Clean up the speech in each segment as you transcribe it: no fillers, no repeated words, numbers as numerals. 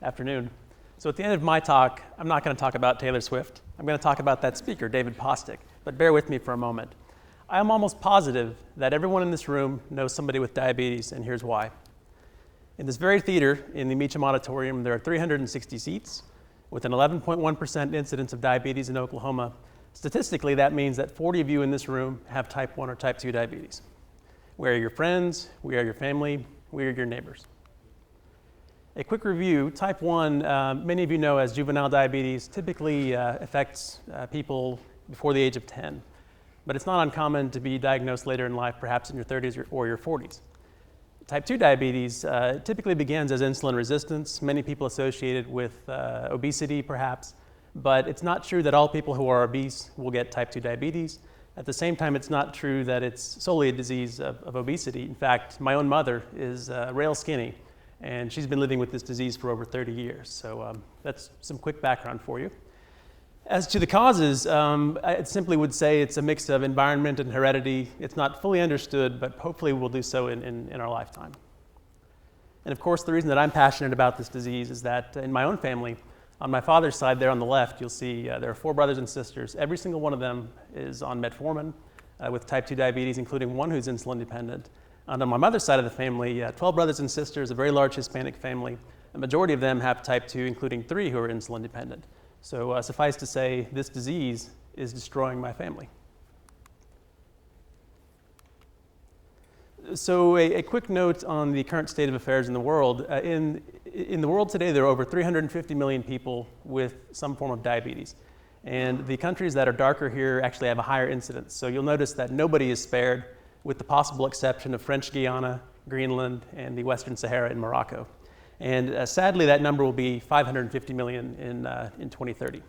Afternoon. So at the end of my talk, I'm not going to talk about Taylor Swift. I'm going to talk about that speaker, David Postic, but bear with me for a moment. I am almost positive that everyone in this room knows somebody with diabetes, and here's why. In this very theater, in the Meacham Auditorium, there are 360 seats with an 11.1% incidence of diabetes in Oklahoma. Statistically, that means that 40 of you in this room have type 1 or type 2 diabetes. We are your friends, we are your family, we are your neighbors. A quick review, type 1, many of you know as juvenile diabetes, typically affects people before the age of 10. But it's not uncommon to be diagnosed later in life, perhaps in your 30s or your 40s. Type 2 diabetes typically begins as insulin resistance, many people associated with obesity perhaps, but it's not true that all people who are obese will get type 2 diabetes. At the same time, it's not true that it's solely a disease of obesity. In fact, my own mother is rail skinny, and she's been living with this disease for over 30 years. So that's some quick background for you. As to the causes, I simply would say it's a mix of environment and heredity. It's not fully understood, but hopefully we'll do so in our lifetime. And of course, the reason that I'm passionate about this disease is that in my own family, on my father's side there on the left, you'll see there are 4 brothers and sisters. Every single one of them is on metformin with type 2 diabetes, including one who's insulin dependent. And on my mother's side of the family, 12 brothers and sisters, a very large Hispanic family. A majority of them have type 2, including 3 who are insulin dependent. So suffice to say, this disease is destroying my family. So a quick note on the current state of affairs in the world. In the world today, there are over 350 million people with some form of diabetes. And the countries that are darker here actually have a higher incidence. So you'll notice that nobody is spared, with the possible exception of French Guiana, Greenland, and the Western Sahara in Morocco. And sadly, that number will be 550 million in 2030.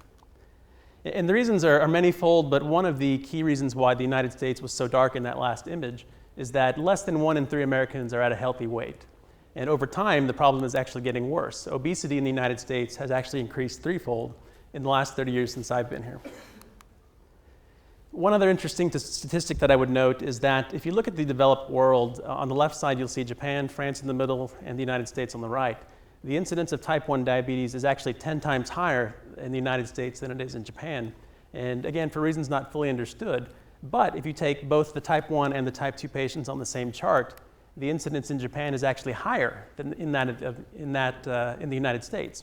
And the reasons are manyfold, but one of the key reasons why the United States was so dark in that last image is that less than 1 in 3 Americans are at a healthy weight. And over time, the problem is actually getting worse. Obesity in the United States has actually increased 3-fold in the last 30 years since I've been here. One other interesting statistic that I would note is that if you look at the developed world, on the left side you'll see Japan, France in the middle, and the United States on the right. The incidence of type 1 diabetes is actually 10 times higher in the United States than it is in Japan. And again, for reasons not fully understood, but if you take both the type 1 and the type 2 patients on the same chart, the incidence in Japan is actually higher than in the United States.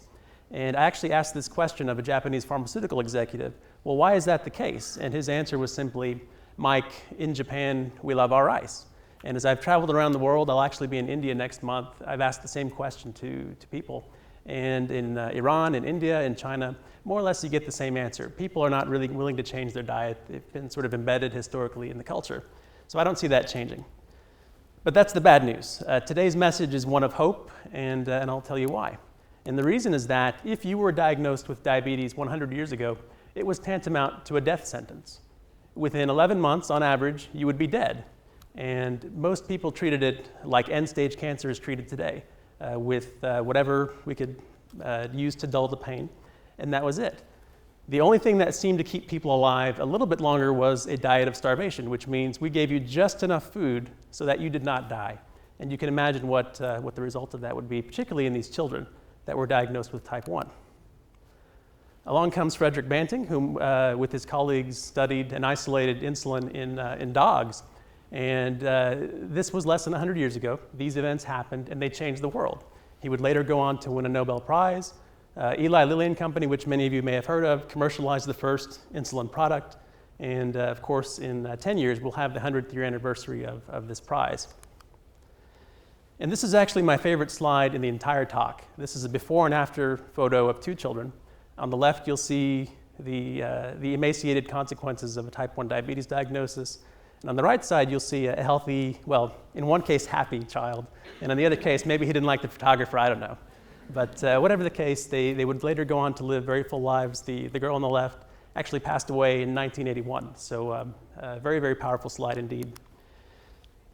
And I actually asked this question of a Japanese pharmaceutical executive, well, why is that the case? And his answer was simply, Mike, in Japan, we love our rice. And as I've traveled around the world, I'll actually be in India next month, I've asked the same question to people. And in Iran, in India, in China, more or less you get the same answer. People are not really willing to change their diet. They've been sort of embedded historically in the culture. So I don't see that changing. But that's the bad news. Today's message is one of hope, and I'll tell you why. And the reason is that if you were diagnosed with diabetes 100 years ago, it was tantamount to a death sentence. Within 11 months, on average, you would be dead. And most people treated it like end-stage cancer is treated today, with whatever we could use to dull the pain, and that was it. The only thing that seemed to keep people alive a little bit longer was a diet of starvation, which means we gave you just enough food so that you did not die. And you can imagine what the result of that would be, particularly in these children that were diagnosed with type 1. Along comes Frederick Banting, who with his colleagues studied and isolated insulin in dogs. And this was less than 100 years ago. These events happened and they changed the world. He would later go on to win a Nobel Prize. Eli Lilly and Company, which many of you may have heard of, commercialized the first insulin product. And of course, in 10 years, we'll have the 100th year anniversary of this prize. And this is actually my favorite slide in the entire talk. This is a before and after photo of 2 children. On the left, you'll see the emaciated consequences of a type 1 diabetes diagnosis. And on the right side, you'll see a healthy, well, in one case, happy child. And in the other case, maybe he didn't like the photographer, I don't know. But whatever the case, they would later go on to live very full lives. The girl on the left actually passed away in 1981. So a very, very powerful slide indeed.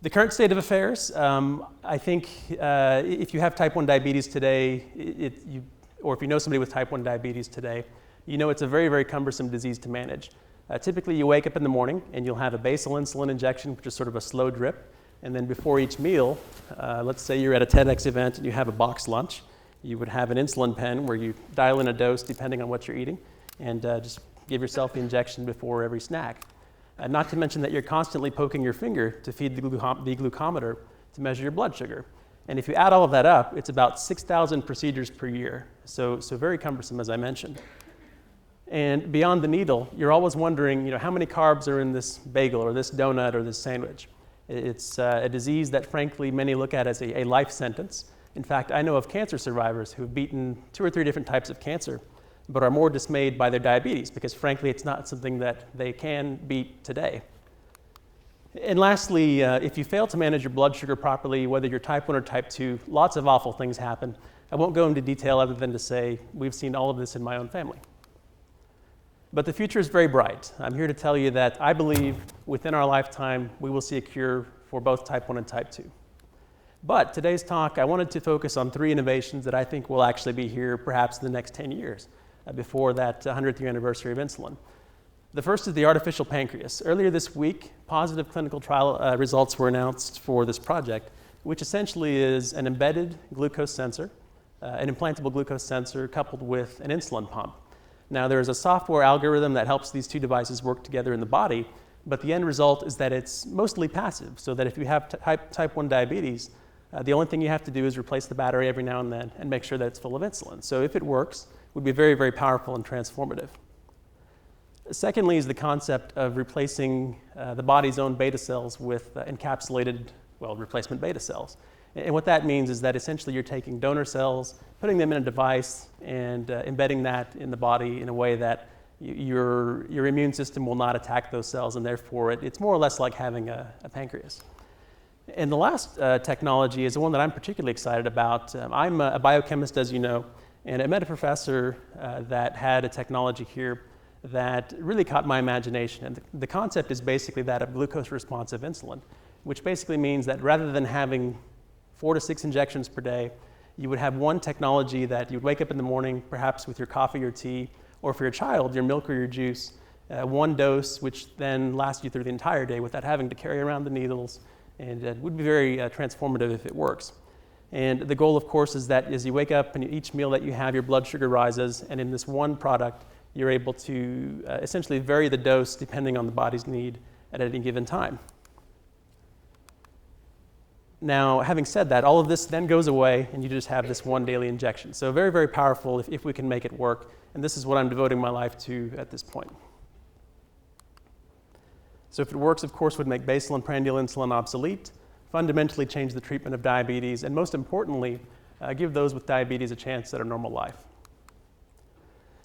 The current state of affairs, I think if you have type 1 diabetes today, or if you know somebody with type 1 diabetes today, you know it's a very, very cumbersome disease to manage. Typically, you wake up in the morning and you'll have a basal insulin injection, which is sort of a slow drip. And then before each meal, let's say you're at a TEDx event and you have a boxed lunch, You would have an insulin pen where you dial in a dose depending on what you're eating, and just give yourself the injection before every snack. Not to mention that you're constantly poking your finger to feed the glucometer to measure your blood sugar. And if you add all of that up, it's about 6,000 procedures per year. So very cumbersome, as I mentioned. And beyond the needle, you're always wondering, how many carbs are in this bagel or this donut or this sandwich. It's a disease that, frankly, many look at as a life sentence. In fact, I know of cancer survivors who have beaten 2 or 3 different types of cancer, but are more dismayed by their diabetes because, frankly, it's not something that they can beat today. And lastly, if you fail to manage your blood sugar properly, whether you're type 1 or type 2, lots of awful things happen. I won't go into detail other than to say we've seen all of this in my own family. But the future is very bright. I'm here to tell you that I believe within our lifetime we will see a cure for both type 1 and type 2. But today's talk, I wanted to focus on 3 innovations that I think will actually be here perhaps in the next 10 years, before that 100th year anniversary of insulin. The first is the artificial pancreas. Earlier this week, positive clinical trial results were announced for this project, which essentially is an embedded glucose sensor, an implantable glucose sensor coupled with an insulin pump. Now, there is a software algorithm that helps these 2 devices work together in the body, but the end result is that it's mostly passive, so that if you have type 1 diabetes, the only thing you have to do is replace the battery every now and then and make sure that it's full of insulin. So if it works, it would be very, very powerful and transformative. Secondly is the concept of replacing the body's own beta cells with encapsulated, replacement beta cells. And what that means is that essentially you're taking donor cells, putting them in a device, and embedding that in the body in a way that your immune system will not attack those cells, and therefore it's more or less like having a pancreas. And the last technology is the one that I'm particularly excited about. I'm a biochemist, as you know, and I met a professor that had a technology here that really caught my imagination. And the concept is basically that of glucose-responsive insulin, which basically means that rather than having 4 to 6 injections per day, you would have one technology that you would wake up in the morning, perhaps with your coffee or tea, or for your child, your milk or your juice, one dose, which then lasts you through the entire day without having to carry around the needles, and it would be very transformative if it works. And the goal, of course, is that as you wake up and each meal that you have, your blood sugar rises, and in this one product, you're able to essentially vary the dose depending on the body's need at any given time. Now, having said that, all of this then goes away, and you just have this one daily injection. So very, very powerful if we can make it work, and this is what I'm devoting my life to at this point. So if it works, of course, would make basal and prandial insulin obsolete, fundamentally change the treatment of diabetes, and most importantly, give those with diabetes a chance at a normal life.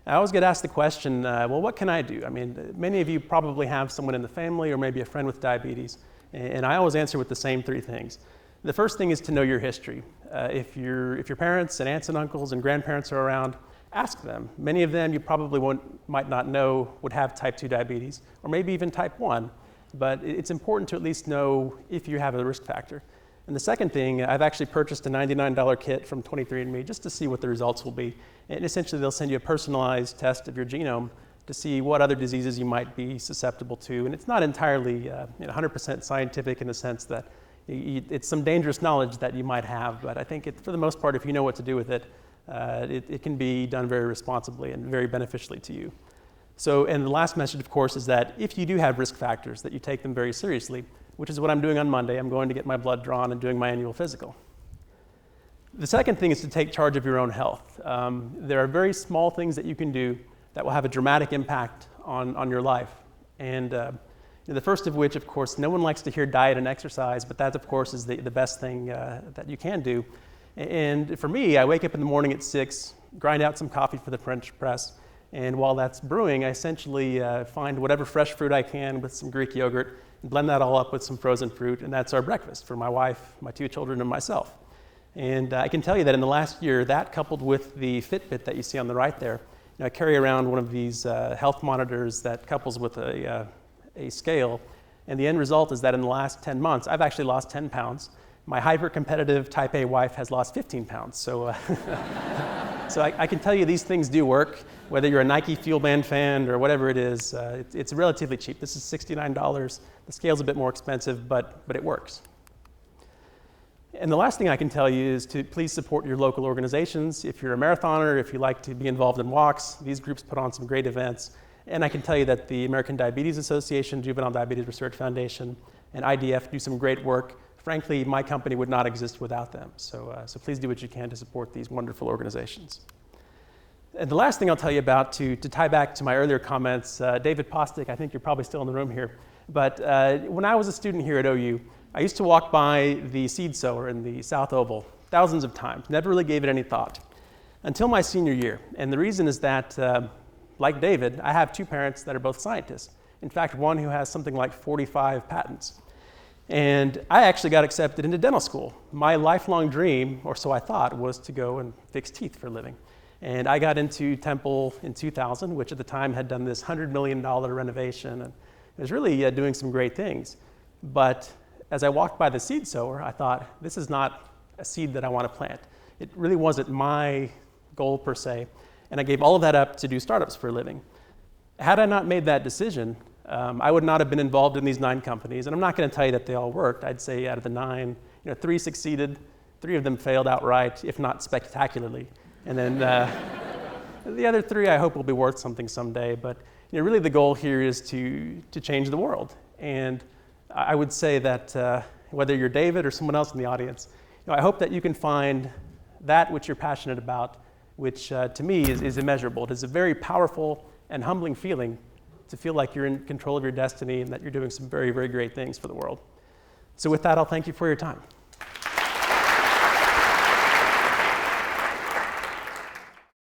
I always get asked the question, well, what can I do? I mean, many of you probably have someone in the family or maybe a friend with diabetes, and I always answer with the same 3 things. The first thing is to know your history. If your parents and aunts and uncles and grandparents are around, ask them. Many of them you probably might not know would have type 2 diabetes, or maybe even type 1, but it's important to at least know if you have a risk factor. And the second thing, I've actually purchased a $99 kit from 23andMe just to see what the results will be. And essentially they'll send you a personalized test of your genome to see what other diseases you might be susceptible to. And it's not entirely 100% scientific in the sense that it's some dangerous knowledge that you might have, but I think for the most part, if you know what to do with it, it can be done very responsibly and very beneficially to you. So, and the last message, of course, is that if you do have risk factors, that you take them very seriously, which is what I'm doing on Monday. I'm going to get my blood drawn and doing my annual physical. The second thing is to take charge of your own health. There are very small things that you can do that will have a dramatic impact on your life. And the first of which, of course, no one likes to hear diet and exercise, but that, of course, is the best thing that you can do. And for me, I wake up in the morning at 6, grind out some coffee for the French press, and while that's brewing, I essentially find whatever fresh fruit I can with some Greek yogurt, and blend that all up with some frozen fruit, and that's our breakfast for my wife, my 2 children, and myself. And I can tell you that in the last year, that coupled with the Fitbit that you see on the right there, I carry around one of these health monitors that couples with a scale, and the end result is that in the last 10 months, I've actually lost 10 pounds. My hyper-competitive type A wife has lost 15 pounds. So, so I can tell you these things do work, whether you're a Nike Fuel Band fan or whatever it is. It's relatively cheap. This is $69. The scale's a bit more expensive, but it works. And the last thing I can tell you is to please support your local organizations. If you're a marathoner, if you like to be involved in walks, these groups put on some great events. And I can tell you that the American Diabetes Association, Juvenile Diabetes Research Foundation, and IDF do some great work. Frankly, my company would not exist without them. So please do what you can to support these wonderful organizations. And the last thing I'll tell you about, to tie back to my earlier comments, David Postic, I think you're probably still in the room here, but when I was a student here at OU, I used to walk by the seed sower in the South Oval thousands of times, never really gave it any thought, until my senior year. And the reason is that, like David, I have two parents that are both scientists. In fact, one who has something like 45 patents. And I actually got accepted into dental school. My lifelong dream, or so I thought, was to go and fix teeth for a living. And I got into Temple in 2000, which at the time had done this $100 million renovation, and it was really doing some great things. But as I walked by the seed sower, I thought, this is not a seed that I want to plant. It really wasn't my goal per se, and I gave all of that up to do startups for a living. Had I not made that decision, I would not have been involved in these 9 companies, and I'm not going to tell you that they all worked. I'd say out of the 9, 3 succeeded, 3 of them failed outright, if not spectacularly. And then the other 3 I hope will be worth something someday. But really the goal here is to change the world. And I would say that whether you're David or someone else in the audience, I hope that you can find that which you're passionate about, which to me is immeasurable. It is a very powerful and humbling feeling to feel like you're in control of your destiny and that you're doing some very, very great things for the world. So with that, I'll thank you for your time.